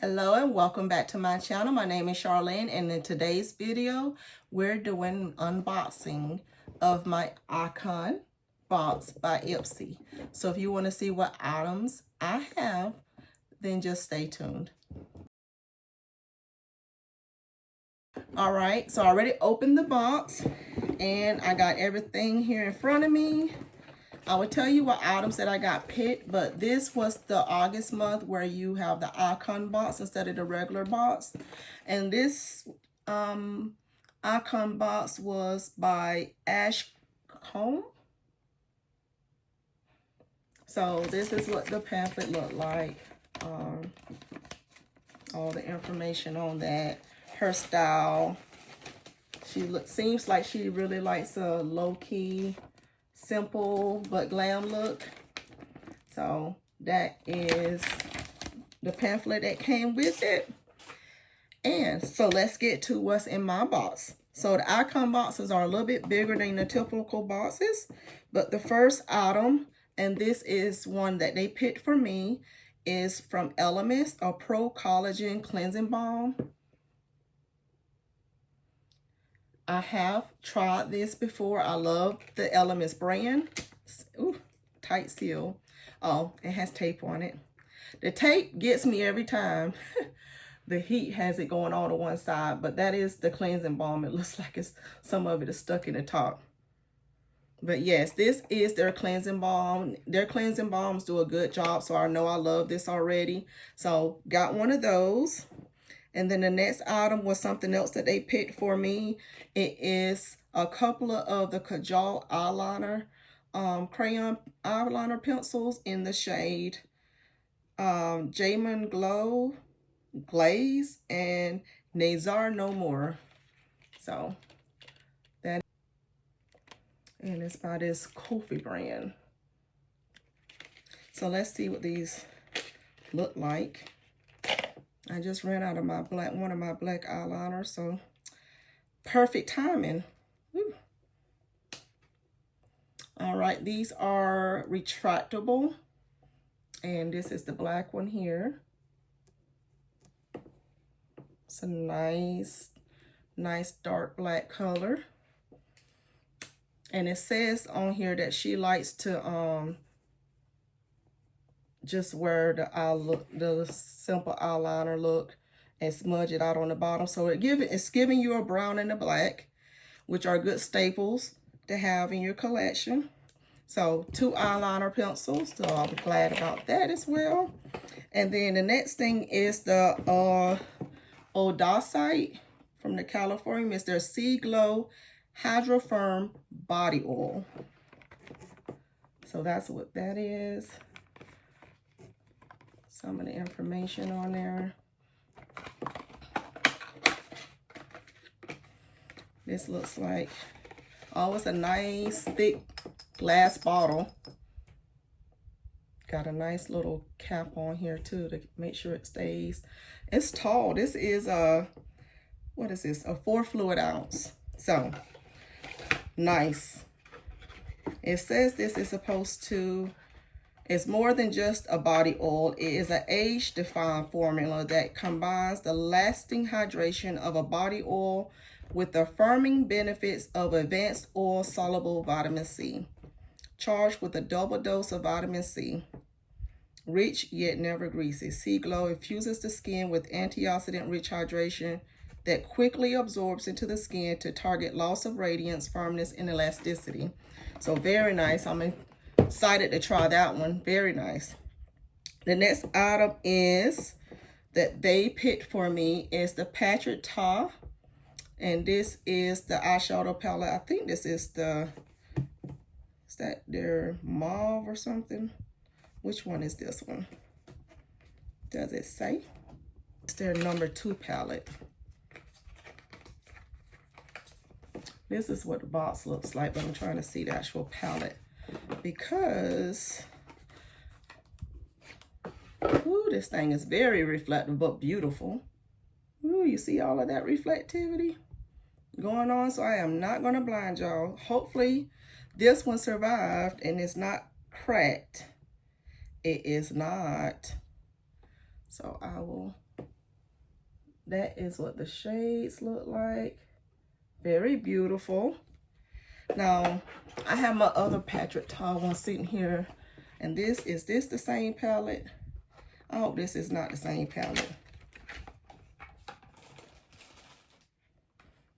Hello and welcome back to my channel. My name is Charlene, and in today's video we're doing unboxing of my Icon box by Ipsy. So if you want to see what items I have, then just stay tuned. Alright, so I already opened the box and I got everything here in front of me. I will tell you what items that I got picked, but this was the August month where you have the Icon box instead of the regular box. And this Icon box was by Ashcombe. So this is what the pamphlet looked like. All the information on that. Her style. Seems like she really likes a low-key, simple but glam look. So that is the pamphlet that came with it. And so let's get to what's in my box. So the Icon boxes are a little bit bigger than the typical boxes, but the first item, and this is one that they picked for me, is from Elements, a Pro Collagen Cleansing Balm. I have tried this before. I love the Elements brand. Ooh, tight seal. Oh, it has tape on it. The tape gets me every time. The heat has it going on one side, but that is the cleansing balm. It looks like some of it is stuck in the top. But yes, this is their cleansing balm. Their cleansing balms do a good job, so I know I love this already. So got one of those. And then the next item was something else that they picked for me. It is a couple of the Kajal eyeliner, crayon eyeliner pencils in the shade Jamin Glaze and Nazar No More. So that, and it's by this Kofi brand. So let's see what these look like. I just ran out of one of my black eyeliners, so perfect timing. Woo. All right, these are retractable, and this is the black one here. It's a nice dark black color. And it says on here that she likes to just wear the simple eyeliner look and smudge it out on the bottom. So it's giving you a brown and a black, which are good staples to have in your collection. So 2 eyeliner pencils, so I'll be glad about that as well. And then the next thing is the Odacite from the California. It's their Sea Glow Hydro Firm Body Oil. So that's what that is. Some of the information on there. This looks like, oh, it's a nice thick glass bottle. Got a nice little cap on here too to make sure it stays. It's tall. This is what is this? A 4 fluid ounce. So nice. It says this is supposed to, it's more than just a body oil. It is an age-defined formula that combines the lasting hydration of a body oil with the firming benefits of advanced oil-soluble vitamin C, charged with a double dose of vitamin C. Rich yet never greasy. Sea Glow infuses the skin with antioxidant-rich hydration that quickly absorbs into the skin to target loss of radiance, firmness, and elasticity. So very nice. I'm excited to try that one. Very nice. The next item is that they picked for me is the Patrick Ta, and this is the eyeshadow palette. I think this is is that their mauve or something? Which one is this one? Does it say? It's their number 2 palette. This is what the box looks like, but I'm trying to see the actual palette because ooh, this thing is very reflective but beautiful. Ooh, you see all of that reflectivity going on? So I am not going to blind y'all. Hopefully this one survived and it's not cracked. It is not. So I will that is what the shades look like. Very beautiful. Now, I have my other Patrick Tall one sitting here. And is this the same palette? I hope this is not the same palette.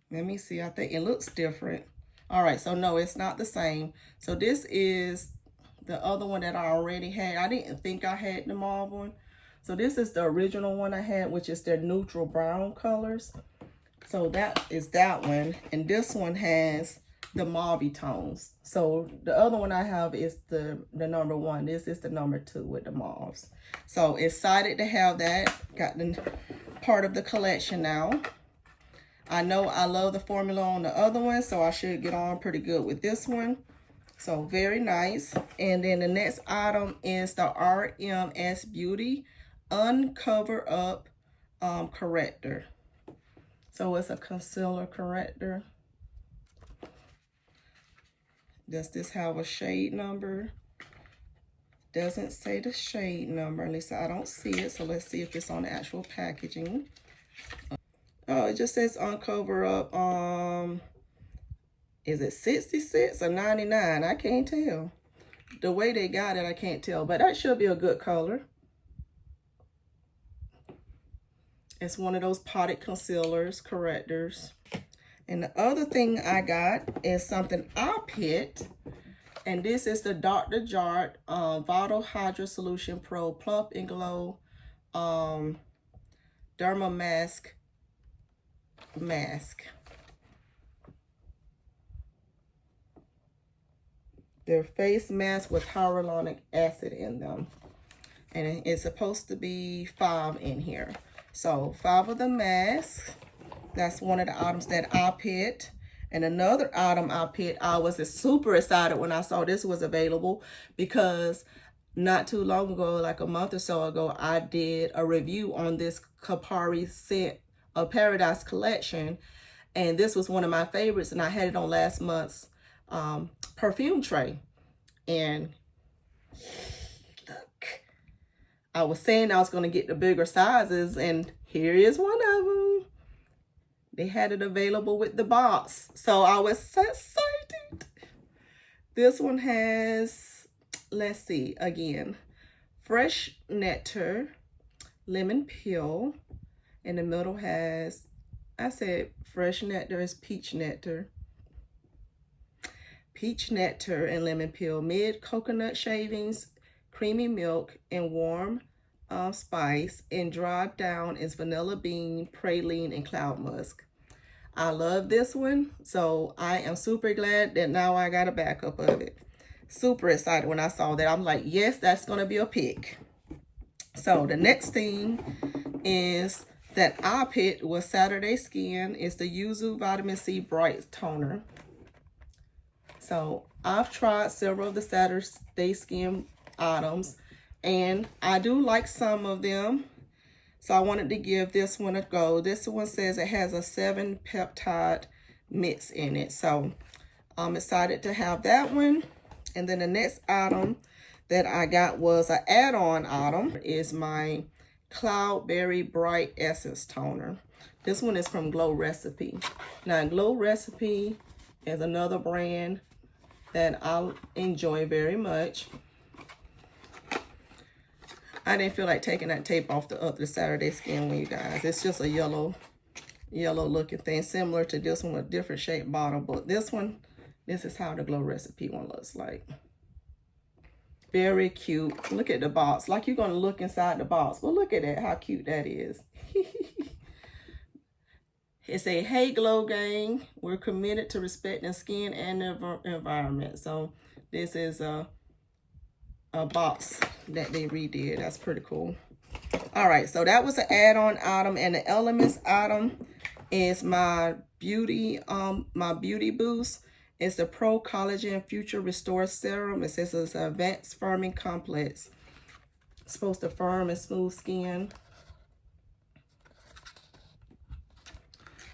Let me see. I think it looks different. All right, so no, it's not the same. So this is the other one that I already had. I didn't think I had the mauve one. So this is the original one I had, which is their neutral brown colors. So that is that one. And this one has the mauve tones. So the other one I have is the number 1. This is the number 2 with the mauves. So excited to have that. Got the part of the collection now. I know I love the formula on the other one, so I should get on pretty good with this one. So very nice. And then the next item is the RMS Beauty Uncover Up Corrector. So it's a concealer corrector. Does this have a shade number? Doesn't say the shade number, at least I don't see it. So let's see if it's on the actual packaging. Oh, it just says Uncover Up. Is it 66 or 99? I can't tell. The way they got it, I can't tell, but that should be a good color. It's one of those potted concealers, correctors. And the other thing I got is something I picked. And this is the Dr. Jart Vital Hydra Solution Pro Plump and Glow Derma Mask. They're face masks with hyaluronic acid in them. And it's supposed to be 5 in here. So 5 of the masks. That's one of the items that I picked. And another item I picked, I was super excited when I saw this was available, because not too long ago, like a month or so ago, I did a review on this Kapari Scent of Paradise collection. And this was one of my favorites, and I had it on last month's perfume tray. And look, I was saying I was going to get the bigger sizes, and here is one of them. They had it available with the box, so I was so excited. This one has, let's see, again, fresh nectar, lemon peel. In the middle has, I said fresh nectar is peach nectar. Peach nectar and lemon peel, mid coconut shavings, creamy milk, and warm spice, and dried down is vanilla bean, praline, and cloud musk. I love this one, so I am super glad that now I got a backup of it. Super excited when I saw that. I'm like, yes, that's going to be a pick. So the next thing is that I picked was Saturday Skin. It's the Yuzu Vitamin C Bright Toner. So I've tried several of the Saturday Skin items, and I do like some of them. So I wanted to give this one a go. This one says it has a 7 peptide mix in it. So I'm excited to have that one. And then the next item that I got was an add-on item, is my Cloudberry Bright Essence Toner. This one is from Glow Recipe. Now, Glow Recipe is another brand that I enjoy very much. I didn't feel like taking that tape off the Saturday Skin one, you guys. It's just a yellow looking thing, similar to this one with a different shaped bottle. But this one, this is how the Glow Recipe one looks like. Very cute. Look at the box. Like you're going to look inside the box. Well, look at that, how cute that is. It's a Hey Glow gang. We're committed to respecting skin and the environment. So this is a box that they redid. That's pretty cool. All right, so that was an add-on item, and the Elements item is my beauty boost. It's the Pro Collagen Future Restore Serum. It says it's an advanced firming complex. It's supposed to firm and smooth skin.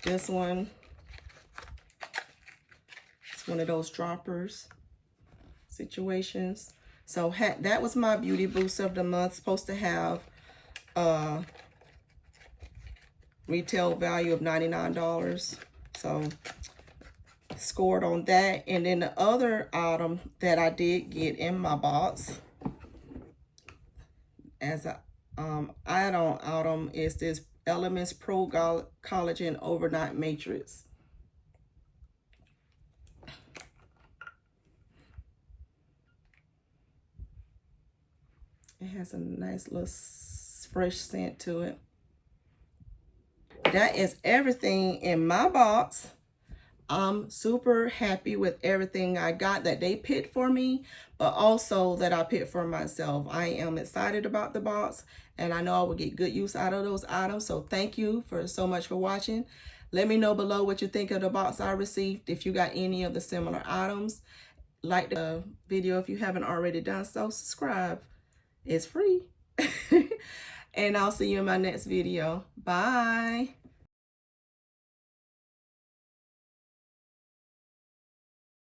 This one, it's one of those droppers situations. So that was my beauty boost of the month. Supposed to have retail value of $99. So scored on that. And then the other item that I did get in my box as a add-on item is this Elements Pro Collagen Overnight Matrix. It has a nice little fresh scent to it. That is everything in my box. I'm super happy with everything I got that they picked for me, but also that I picked for myself. I am excited about the box, and I know I will get good use out of those items. So thank you so much for watching. Let me know below what you think of the box I received. If you got any of the similar items, like the video if you haven't already done so. Subscribe. It's free. And I'll see you in my next video. Bye.